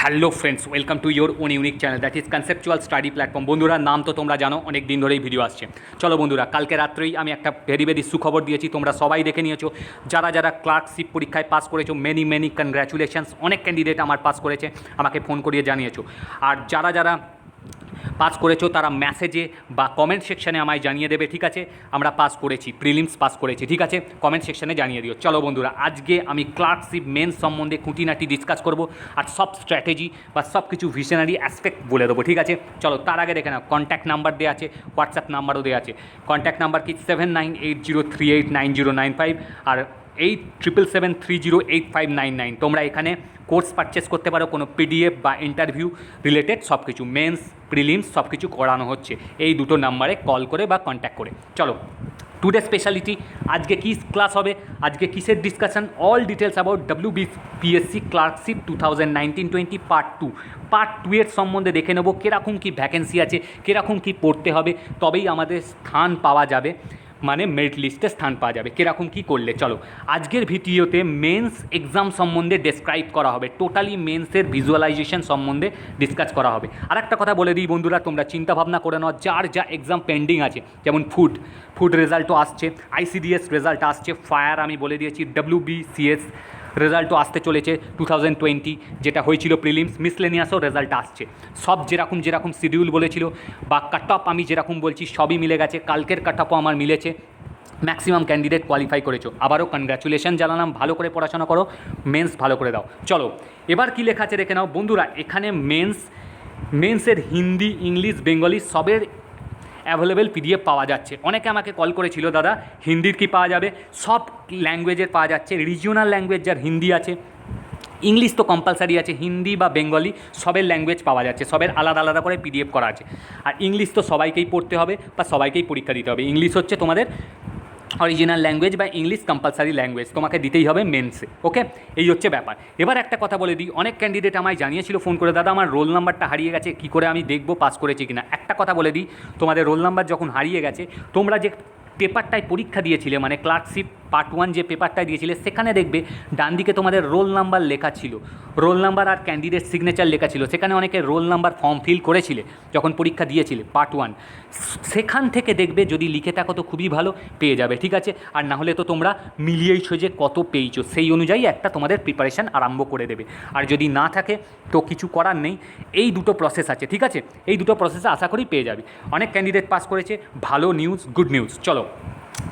Hello friends, welcome to your own unique channel that is conceptual study platform. বন্ধুরা, নাম তো তোমরা জানো, অনেক দিন ধরেই ভিডিও আসছে। চলো বন্ধুরা, কালকে রাত্রেই আমি একটা ভেরি সুখবর দিয়েছি, তোমরা সবাই দেখে নিয়েছো। যারা যারা ক্লার্কশিপ পরীক্ষায় পাস করেছো, মেনি কনগ্র্যাচুলেশনস। অনেক ক্যান্ডিডেট আমার পাস করেছে, আমাকে ফোন করিয়ে জানিয়েছো। আর যারা যারা পাস করেছো তারা মেসেজে বা কমেন্ট সেকশানে আমায় জানিয়ে দেবে, ঠিক আছে, আমরা পাস করেছি, প্রিলিমস পাস করেছি, ঠিক আছে, কমেন্ট সেকশানে জানিয়ে দিও। চলো বন্ধুরা, আজকে আমি ক্লার্কশিপ মেন্স সম্বন্ধে খুঁটিনাটি ডিসকাস করব আর সব স্ট্র্যাটেজি বা সব কিছু ভিশনারি অ্যাসপেক্ট বলে দেবো, ঠিক আছে। চলো, তার আগে দেখে নাও, কন্ট্যাক্ট নাম্বার দেওয়া আছে, হোয়াটসঅ্যাপ নাম্বারও দেওয়া আছে। কন্ট্যাক্ট নাম্বার কি 7980389095 আর 8777308599। তোমরা এখানে কোর্স পারচেস করতে পারো, কোনো পিডিএফ বা ইন্টারভিউ রিলেটেড সব কিছু, মেন্স প্রিলিমস সব কিছু করানো হচ্ছে এই দুটো নাম্বারে কল করে বা কন্ট্যাক্ট করে। চলো, টুডে স্পেশালিটি, আজকে কী ক্লাস হবে, আজকে কিসের discussion, all details about WBPSC clerkship 2019-20 part two এর সম্বন্ধে দেখে নেবো। কীরকম কী ভ্যাকেন্সি আছে, কীরকম কী পড়তে হবে, তবেই আমাদের স্থান পাওয়া যাবে, মানে মেরিট লিস্টে স্থান পাওয়া যাবে, কীরকম কী করলে। চলো, আজকের ভিডিওতে মেন্স এক্সাম সম্বন্ধে ডেসক্রাইব করা হবে, টোটালি মেন্সের ভিজুয়ালাইজেশন সম্বন্ধে ডিসকাস করা হবে। আর একটা কথা বলে দিই বন্ধুরা, তোমরা চিন্তা ভাবনা করে নাও, যার যা এক্সাম পেন্ডিং আছে, যেমন ফুড রেজাল্টও আসছে, ICDS রেজাল্ট আসছে, ফায়ার আমি বলে দিয়েছি, WBCS রেজাল্টও আসতে চলেছে 2020, যেটা হয়েছিল প্রিলিমস, মিসলেনিয়াসও রেজাল্ট আসছে। সব যেরকম শিডিউল বলেছিল বা কাট অফ আমি যেরকম বলছি সবই মিলে গেছে। কালকের কাট অফও আমার মিলেছে, ম্যাক্সিমাম ক্যান্ডিডেট কোয়ালিফাই করেছো। আবারও কনগ্র্যাচুলেশন জানালাম, ভালো করে পড়াশোনা করো, মেন্স ভালো করে দাও। চলো, এবার কী লেখা আছে দেখে নাও বন্ধুরা। এখানে মেন্সের হিন্দি, ইংলিশ, বেঙ্গলি সবের অ্যাভেলেবেল PDF পাওয়া যাচ্ছে। অনেকে আমাকে কল করেছিল, দাদা হিন্দির কি পাওয়া যাবে? সব ল্যাঙ্গুয়েজের পাওয়া যাচ্ছে, রিজিওনাল ল্যাঙ্গুয়েজ যার হিন্দি আছে, ইংলিশ তো কম্পালসারি আছে, হিন্দি বা বেঙ্গলি সবের ল্যাঙ্গুয়েজ পাওয়া যাচ্ছে, সবের আলাদা করে PDF করা আছে। আর ইংলিশ তো সবাইকেই পড়তে হবে বা সবাইকেই পরীক্ষা দিতে হবে। ইংলিশ হচ্ছে তোমাদের অরিজিনাল ল্যাঙ্গুয়েজ বা ইংলিশ কম্পালসারি ল্যাঙ্গুয়েজ, তোমাকে দিতেই হবে মেন্সে, ওকে, এই হচ্ছে ব্যাপার। এবার একটা কথা বলে দিই, অনেক ক্যান্ডিডেট আমায় জানিয়েছিল ফোন করে, দাদা আমার রোল নাম্বারটা হারিয়ে গেছে, কী করে আমি দেখবো পাস করেছি কিনা। একটা কথা বলে দিই, তোমাদের রোল নাম্বার যখন হারিয়ে গেছে, তোমরা যে পেপারটায় পরীক্ষা দিয়েছিলে, মানে ক্লার্কশিপ পার্ট 1 যে পেপারটায় দিয়েছিলে, সেখানে দেখবে ডান দিকে তোমাদের রোল নাম্বার লেখা ছিল, রোল নাম্বার আর ক্যান্ডিডেট সিগনেচার লেখা ছিল। সেখানে অনেকে রোল নাম্বার ফর্ম ফিল করেছিলে যখন পরীক্ষা দিয়েছিলে পার্ট 1, সেখান থেকে দেখবে যদি লিখে থাকো তো খুবই ভালো, পেয়ে যাবে, ঠিক আছে। আর না হলে তো তোমরা মিলিয়েইছো যে কত পেয়েছো, সেই অনুযায়ী একটা তোমাদের প্রিপারেশান আরম্ভ করে দেবে। আর যদি না থাকে তো কিছু করার নেই, এই দুটো প্রসেস আছে, ঠিক আছে, এই দুটো প্রসেসে আশা করি পেয়ে যাবে। অনেক ক্যান্ডিডেট পাস করেছে, ভালো নিউজ, গুড নিউজ। চলো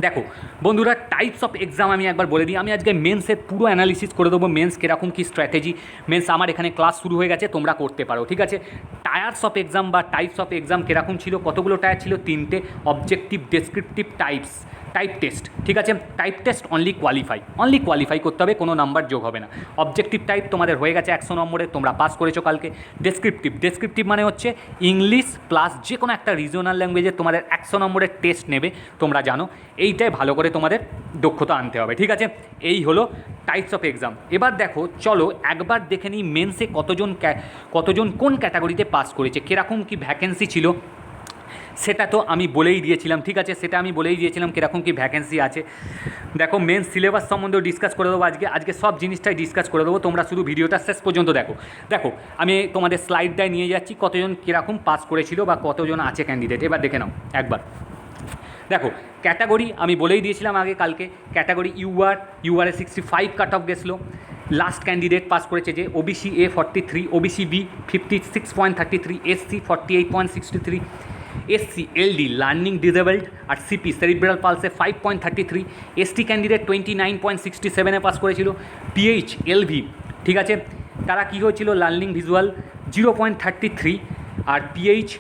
দেখো বন্ধুরা, টাইপস অফ এক্সাম আমি একবার বলে দিই। আমি আজকে মেন্সের পুরো অ্যানালিসিস করে দেবো, মেন্স কীরকম কী স্ট্র্যাটেজি। মেন্স আমার এখানে ক্লাস শুরু হয়ে গেছে, তোমরা করতে পারো, ঠিক আছে। টায়ার্স অফ এক্সাম বা টাইপস অফ এক্সাম কীরকম ছিল, কতগুলো টায়ার ছিল, 3টে, অবজেক্টিভ, ডেসক্রিপটিভ, টাইপ টেস্ট, ঠিক আছে। টাইপ টেস্ট অনলি কোয়ালিফাই করতে হবে, কোনো নাম্বার যোগ হবে না। অবজেক্টিভ টাইপ তোমাদের হয়ে গেছে 100 নম্বরে, তোমরা পাস করেছো কালকে। ডেসক্রিপটিভ মানে হচ্ছে ইংলিশ প্লাস যে কোনো একটা রিজিওনাল ল্যাঙ্গুয়েজে তোমাদের 100 নম্বরের টেস্ট নেবে, তোমরা জানো। এইটাই ভালো করে তোমাদের দক্ষতা আনতে হবে, ঠিক আছে। এই হলো টাইপস অফ এক্সাম। এবার দেখো, চলো একবার দেখে নিই মেন্সে কতজন কোন ক্যাটাগরিতে পাস করেছে, কীরকম কী ভ্যাকেন্সি ছিল, সেটা তো আমি বলেই দিয়েছিলাম, ঠিক আছে, সেটা আমি বলেই দিয়েছিলাম কীরকম কী ভ্যাকেন্সি আছে। দেখো, মেন সিলেবাস সম্বন্ধেও ডিসকাস করে দেবো আজকে সব জিনিসটাই ডিসকাস করে দেবো, তোমরা শুধু ভিডিওটা শেষ পর্যন্ত দেখো আমি তোমাদের স্লাইডটায় নিয়ে যাচ্ছি, কতজন কীরকম পাস করেছিল বা কতজন আছে ক্যান্ডিডেট। এবার দেখে নাও একবার। দেখো, ক্যাটাগরি আমি বলেই দিয়েছিলাম আগে কালকে, ক্যাটাগরি ইউআরে 65 কাট অফ গেছিলো। লাস্ট ক্যান্ডিডেট পাস করেছে যে OBC A 43, OBC B 56.33, SC 48.63, SC LD learning disabled আর CP cerebral palsy 5.33, ST candidate 29.67-এ পাস করেছিল। PH LV, ঠিক আছে, তারা কী হয়েছিল, লার্নিং ভিজুয়াল 0.33 আর PH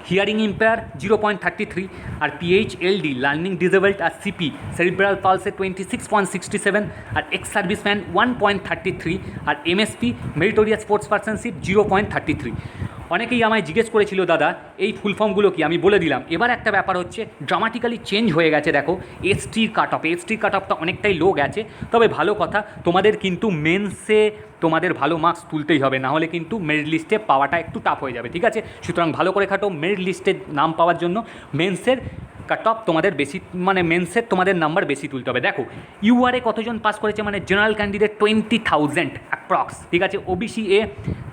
হিয়ারিং ইম্পেয়ার 0.33 আর PH LD লার্নিং ডিসেবলড আর CP সেরিব্রাল পালসে 26.67 আর এক্স সার্ভিসম্যান 1.33 আর MSP মেরিটোরিয়াস স্পোর্টস পার্সনশিপ 0.33। অনেকেই আমায় জিজ্ঞেস করেছিল, দাদা এই ফুল ফর্মগুলো কি, আমি বলে দিলাম। এবার একটা ব্যাপার হচ্ছে, ড্রামাটিক্যালি চেঞ্জ হয়ে গেছে। দেখো, STর কাট অফটা অনেকটাই লো গেছে, তবে ভালো কথা, তোমাদের কিন্তু মেন্সে তোমাদের ভালো মার্কস তুলতেই হবে, না হলে কিন্তু মেরিট লিস্টে পাওয়াটা একটু টাফ হয়ে যাবে, ঠিক আছে। সুতরাং ভালো করে খাটো, মেরিট লিস্টে নাম পাওয়ার জন্য মেন্সের কাট অফ তোমাদের বেশি, মানে মেন্সের তোমাদের নাম্বার বেশি তুলতে হবে। দেখো ইউআরে কতজন পাস করেছে, মানে জেনারেল ক্যান্ডিডেট 20,000, অ্যাপ্রক্স, ঠিক আছে। ওবিসি এ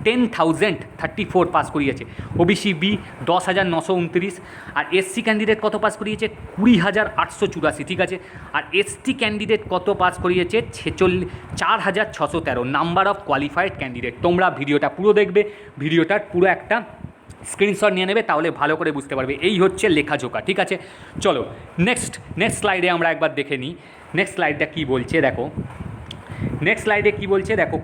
10,034 পাস করিয়েছে, ওবিসি বি 10,929, আর এসসি ক্যান্ডিডেট কত পাস করিয়েছে 20,884, ঠিক আছে। আর এসটি ক্যান্ডিডেট কত পাস করিয়েছে 4,613 নাম্বার অফ কোয়ালিফাইড ক্যান্ডিডেট। তোমরা ভিডিওটা পুরো দেখবে, ভিডিওটার পুরো একটা স্ক্রিনশট নিয়ে নেবে, তাহলে ভালো করে বুঝতে পারবে। এই হচ্ছে লেখাজোকা, ঠিক আছে। চলো নেক্সট স্লাইডে আমরা একবার দেখে নিই নেক্সট স্লাইডটা কী বলছে। দেখো নেক্সট স্লাইডে কী বলছে, দেখো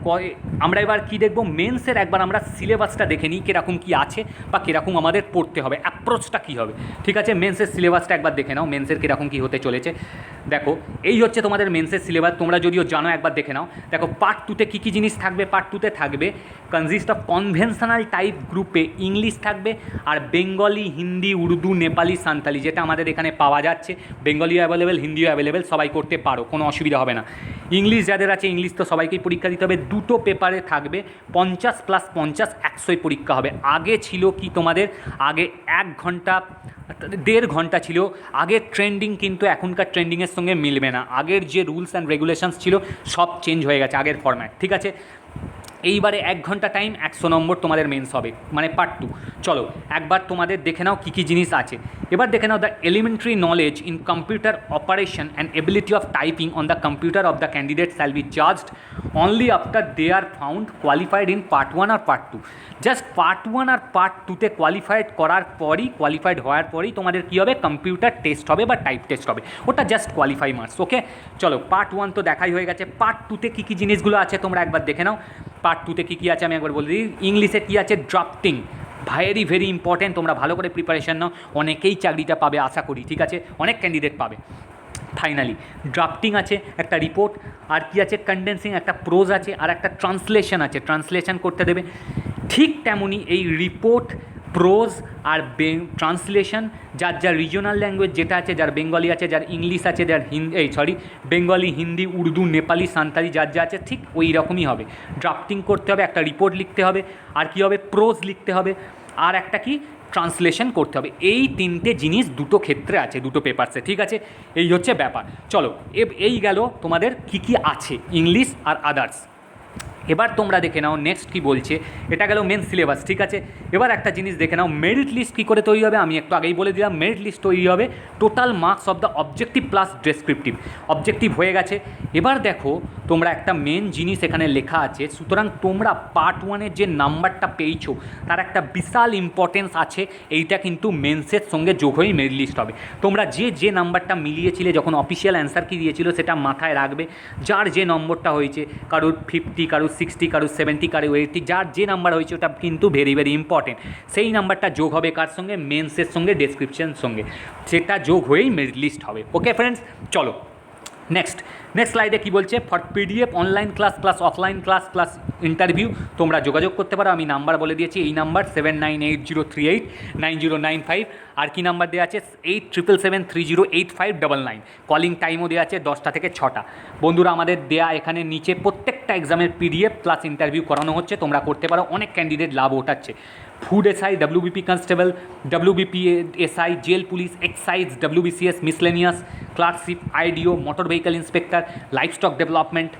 আমরা এবার কী দেখবো, মেন্সের একবার আমরা সিলেবাসটা দেখে নিই কীরকম কী আছে বা কীরকম আমাদের পড়তে হবে, অ্যাপ্রোচটা কী হবে, ঠিক আছে। মেন্সের সিলেবাসটা একবার দেখে নাও, মেন্সের কীরকম কী হতে চলেছে। দেখো এই হচ্ছে তোমাদের মেন্সের সিলেবাস, তোমরা যদিও জানো, একবার দেখে নাও। দেখো পার্ট 2-তে কী কী জিনিস থাকবে, পার্ট 2-তে থাকবে কনজিস্ট অফ কনভেনশনাল টাইপ গ্রুপে ইংলিশ থাকবে, আর বেঙ্গলি, হিন্দি, উর্দু, নেপালি, সাঁওতালি, যেটা আমাদের এখানে পাওয়া যাচ্ছে। বেঙ্গলিও অ্যাভেলেবেল, হিন্দিও অ্যাভেলেবেল, সবাই করতে পারো, কোনো অসুবিধা হবে না। ইংলিশ যাদের আছে, ইংলিশ তো সবাইকেই পরীক্ষা দিতে হবে। দুটো পেপারে থাকবে 50 + 50 100 পরীক্ষা হবে। আগে ছিল কি তোমাদের, আগে 1 ঘন্টা 1.5 ঘন্টা ছিল আগের ট্রেন্ডিং, কিন্তু এখনকার ট্রেন্ডিংয়ের সঙ্গে মিলবে না। আগের যে রুলস অ্যান্ড রেগুলেশনস ছিল সব চেঞ্জ হয়ে গেছে, আগের ফরম্যাট, ঠিক আছে। এইবারে 1 ঘন্টা টাইম, 100 নম্বর তোমাদের মেন্স হবে, মানে পার্ট 2। চলো একবার তোমাদের দেখে নাও কী কী জিনিস আছে। এবার দেখে নাও, the elementary knowledge in computer operation and ability of typing on the computer of the candidate shall be judged only after they are found qualified in part 1 আর পার্ট 2। জাস্ট পার্ট 1 আর পার্ট 2-তে qualified হওয়ার পরই তোমাদের কী হবে, computer test হবে বা type test হবে, ওটা জাস্ট কোয়ালিফাই মার্কস, ওকে। চলো পার্ট 1 তো দেখাই হয়ে গেছে, পার্ট 2-তে কী কী জিনিসগুলো আছে তোমরা একবার দেখে নাও। পার্ট 2-তে কী কী আছে আমি একবার বলে দিই। ইংলিশে কী আছে, ড্রাফটিং, ভেরি ইম্পর্টেন্ট, তোমরা ভালো করে প্রিপারেশন নাও, অনেকেই চাকরিটা পাবে আশা করি, ঠিক আছে, অনেক ক্যান্ডিডেট পাবে। ফাইনালি ড্রাফটিং আছে, একটা রিপোর্ট, আর কি আছে, কন্ডেন্সিং, একটা প্রোজ আছে, আর একটা ট্রান্সলেশন আছে, ট্রান্সলেশন করতে দেবে। ঠিক তেমনই এই রিপোর্ট, প্রোজ আর ট্রান্সলেশন, যার রিজনাল ল্যাঙ্গুয়েজ যেটা আছে, যার বেঙ্গলি আছে, যার ইংলিশ আছে, যার বেঙ্গলি, হিন্দি, উর্দু, নেপালি, সাঁওতালি যা আছে, ঠিক ওই রকমই হবে। ড্রাফটিং করতে হবে, একটা রিপোর্ট লিখতে হবে, আর কি হবে, প্রোজ লিখতে হবে, আর একটা কি, ট্রান্সলেশন করতে হবে। এই 3টে জিনিস দুটো ক্ষেত্রে আছে, দুটো পেপারসে, ঠিক আছে। এই হচ্ছে ব্যাপার। চলো এই গেল তোমাদের কি কি আছে, ইংলিশ আর আদার্স। এবার তোমরা দেখে নাও নেক্সট কী বলছে, এটা গেল মেন সিলেবাস, ঠিক আছে। এবার একটা জিনিস দেখে নাও, মেরিট লিস্ট কী করে তৈরি হবে, আমি একটু আগেই বলে দিলাম। মেরিট লিস্ট তৈরি হবে total marks of the objective plus descriptive. Objective হয়ে গেছে। এবার দেখো তোমরা একটা মেন জিনিস এখানে লেখা আছে, সুতরাং তোমরা পার্ট 1-এর যে নাম্বারটা পেয়েছো তার একটা বিশাল ইম্পর্টেন্স আছে, এইটা কিন্তু মেন্সের সঙ্গে যোগ হয়েই মেরিট লিস্ট হবে। তোমরা যে নাম্বারটা মিলিয়েছিলে যখন অফিসিয়াল অ্যান্সার কি দিয়েছিল সেটা মাথায় রাখবে। যার যে নম্বরটা হয়েছে, কারোর 50, কারোর 60, কারোর 70, কারোর 80, যার যে নাম্বার হয়েছে ওটা কিন্তু ভেরি ইম্পর্টেন্ট। সেই নাম্বারটা যোগ হবে কার সঙ্গে, মেন্সের সঙ্গে, ডেসক্রিপশন সঙ্গে, সেটা যোগ হয়েই মেরিট লিস্ট হবে, ওকে ফ্রেন্ডস। চলো নেক্সট স্লাইডে কী বলছে, for PDF online class plus offline class interview তোমরা যোগাযোগ করতে পারো। আমি নাম্বার বলে দিয়েছি, এই নাম্বার 7980389095, আর কি নাম্বার দেওয়া আছে 8777308599। কলিং টাইমও দেওয়া আছে 10টা থেকে 6টা। বন্ধুরা আমাদের দেয়া এখানে নিচে প্রত্যেকটা এক্সামের পিডিএফ প্লাস ইন্টারভিউ করানো হচ্ছে, তোমরা করতে পারো, অনেক ক্যান্ডিডেট লাভ ওঠাচ্ছে। Food SI, WBP constable, WBP SI, jail police, excise, WBCS miscellaneous, clerkship, IDO, motor vehicle inspector, livestock development,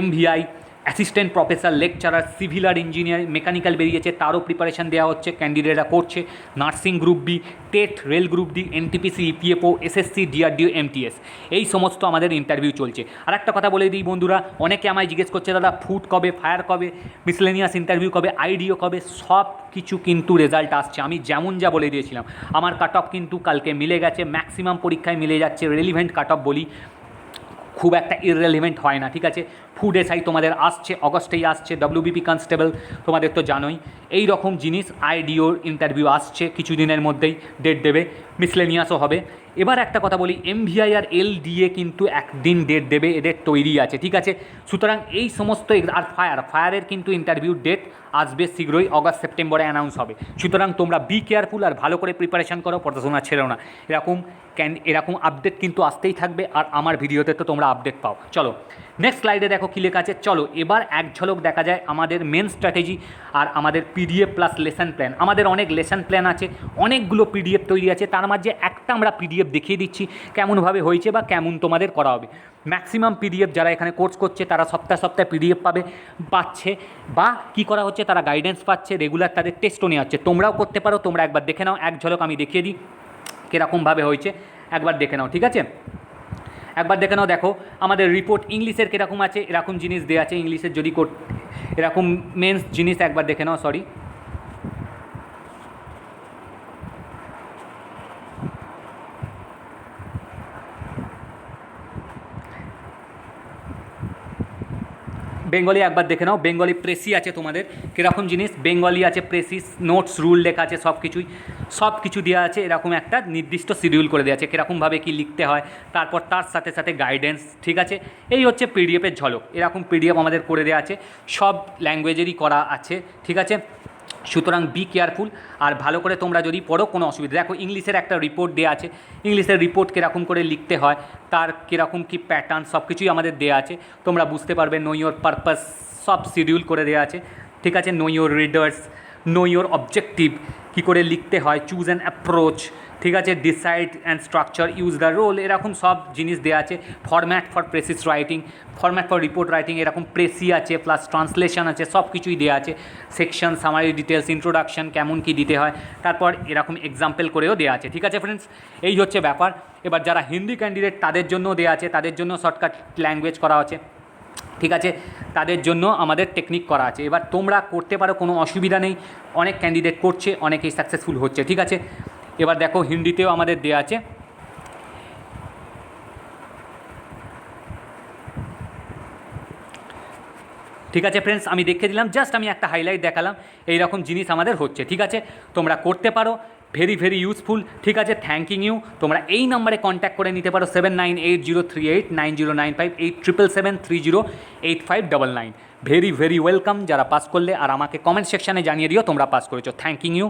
MVI, assistant professor, lecturer, civil আর ইঞ্জিনিয়ার, মেকানিক্যাল বেরিয়েছে, তারও প্রিপারেশন দেওয়া হচ্ছে, ক্যান্ডিডেটরা করছে। Nursing group B, TET, rail group D, NTPC, EPFO, SSC, DRDO, MTS, এই সমস্ত আমাদের ইন্টারভিউ চলছে। আর একটা কথা বলে দিই বন্ধুরা, অনেকে আমায় জিজ্ঞেস করছে দাদা ফুড কবে, ফায়ার কবে, মিসলেনিয়াস ইন্টারভিউ কবে, IDO কবে, সব কিছু কিন্তু রেজাল্ট আসছে। আমি যেমন যা বলে দিয়েছিলাম, আমার কাট অফ কিন্তু কালকে মিলে গেছে, ম্যাক্সিমাম পরীক্ষায় মিলে যাচ্ছে। রেলিভেন্ট কাট অফ বলি, খুব একটা ইররেলিভেন্ট হয় না, ঠিক আছে। ফুড এসআই তোমাদের আসছে, অগস্টেই আসছে। WBP কনস্টেবল তোমাদের তো জানোই। এই রকম জিনিস, IDOর ইন্টারভিউ আসছে কিছুদিনের মধ্যেই, ডেট দেবে। মিসলেনিয়াসও হবে। এবার একটা কথা বলি, MVI আর LDA কিন্তু একদিন ডেট দেবে, এদের তৈরি আছে, ঠিক আছে। সুতরাং এই সমস্ত, আর ফায়ারের কিন্তু ইন্টারভিউ ডেট আসবে শীঘ্রই, অগাস্ট সেপ্টেম্বরে অ্যানাউন্স হবে। সুতরাং তোমরা বি কেয়ারফুল আর ভালো করে প্রিপারেশান করো, পড়াশোনা ছেড়ো না। এরকম আপডেট কিন্তু আসতেই থাকবে, আর আমার ভিডিওতে তো তোমরা আপডেট পাও। চলো নেক্সট স্লাইডে দেখো কী লেখা আছে। চলো এবার এক ঝলক দেখা যায় আমাদের মেন স্ট্র্যাটেজি আর আমাদের পিডিএফ প্লাস লেসন প্ল্যান। আমাদের অনেক লেসন প্ল্যান আছে, অনেকগুলো পিডিএফ তৈরি আছে, তার মাঝে একটা আমরা পিডিএফ দেখিয়ে দিচ্ছি কেমনভাবে হয়েছে বা কেমন তোমাদের করা হবে। ম্যাক্সিমাম পিডিএফ যারা এখানে কোর্স করছে তারা সপ্তাহে সপ্তাহে পিডিএফ পাচ্ছে বা কী করা হচ্ছে, তারা গাইডেন্স পাচ্ছে, রেগুলার তাদের টেস্টও নেওয়া হচ্ছে। তোমরাও করতে পারো, তোমরা একবার দেখে নাও, এক ঝলক আমি দেখিয়ে দিই কীরকমভাবে হয়েছে, একবার দেখে নাও, ঠিক আছে? একবার দেখে নাও। দেখো আমাদের রিপোর্ট ইংলিশের কীরকম আছে, এরকম জিনিস দেওয়া আছে। ইংলিশের যদি এরকম মেন্স জিনিস একবার দেখে নাও, সরি বেঙ্গলি একবার দেখে নাও। বেঙ্গলি প্রেসি আছে তোমাদের কীরকম জিনিস, বেঙ্গলি আছে, প্রেসিস, নোটস, রুল লেখা আছে, সব কিছু দেওয়া আছে। এরকম একটা নির্দিষ্ট শিডিউল করে দেওয়া আছে কীরকমভাবে কী লিখতে হয়, তারপর তার সাথে সাথে গাইডেন্স, ঠিক আছে? এই হচ্ছে পিডিএফের ঝলক। এরকম পিডিএফ আমাদের করে দেওয়া আছে, সব ল্যাঙ্গুয়েজেরই করা আছে, ঠিক আছে? সুতরাং বি কেয়ারফুল, আর ভালো করে তোমরা যদি পড়ো কোনো অসুবিধা। দেখো ইংলিশের একটা রিপোর্ট দেওয়া আছে, ইংলিশের রিপোর্ট কীরকম করে লিখতে হয়, তার কীরকম কী প্যাটার্ন, সব কিছুই আমাদের দেওয়া আছে, তোমরা বুঝতে পারবে। নো ইয়োর পারপাস সব শিডিউল করে দেওয়া আছে, ঠিক আছে? Know your readers, know your objective, কী করে লিখতে হয়, চুজ অ্যান অ্যাপ্রোচ, ঠিক আছে? Decide and structure, use the role, এরকম সব জিনিস দেওয়া আছে। Format for precis writing, format for report writing, এরকম প্রেসি আছে, প্লাস ট্রান্সলেশন আছে, সব কিছুই দেওয়া আছে। সেকশন, সামারি, ডিটেলস, ইন্ট্রোডাকশন, কেমন কী দিতে হয়, তারপর এরকম এক্সাম্পল করেও দেওয়া আছে, ঠিক আছে ফ্রেন্ডস? এই হচ্ছে ব্যাপার। এবার যারা হিন্দি ক্যান্ডিডেট তাদের জন্যও দেওয়া আছে, তাদের জন্য শর্টকাট ল্যাঙ্গুয়েজ করা আছে, ঠিক আছে? তাদের জন্য আমাদের টেকনিক করা আছে। এবার তোমরা করতে পারো, কোনো অসুবিধা নেই, অনেক ক্যান্ডিডেট করছে, অনেকেই সাকসেসফুল হচ্ছে, ঠিক আছে? এবার দেখো হিন্দিতেও আমাদের দেওয়া আছে, ঠিক আছে ফ্রেন্ডস? আমি দেখিয়ে দিলাম, জাস্ট আমি একটা হাইলাইট দেখালাম, এইরকম জিনিস আমাদের হচ্ছে, ঠিক আছে? তোমরা করতে পারো, ভেরি ভেরি ইউজফুল, ঠিক আছে? Thanking you. তোমরা এই নাম্বারে কন্ট্যাক্ট করে নিতে পারো 7980389095, 8773085899। ভেরি ভেরি ওয়েলকাম যারা পাস করলে, আর আমাকে কমেন্ট সেকশানে জানিয়ে দিও তোমরা পাস করেছো। Thanking you.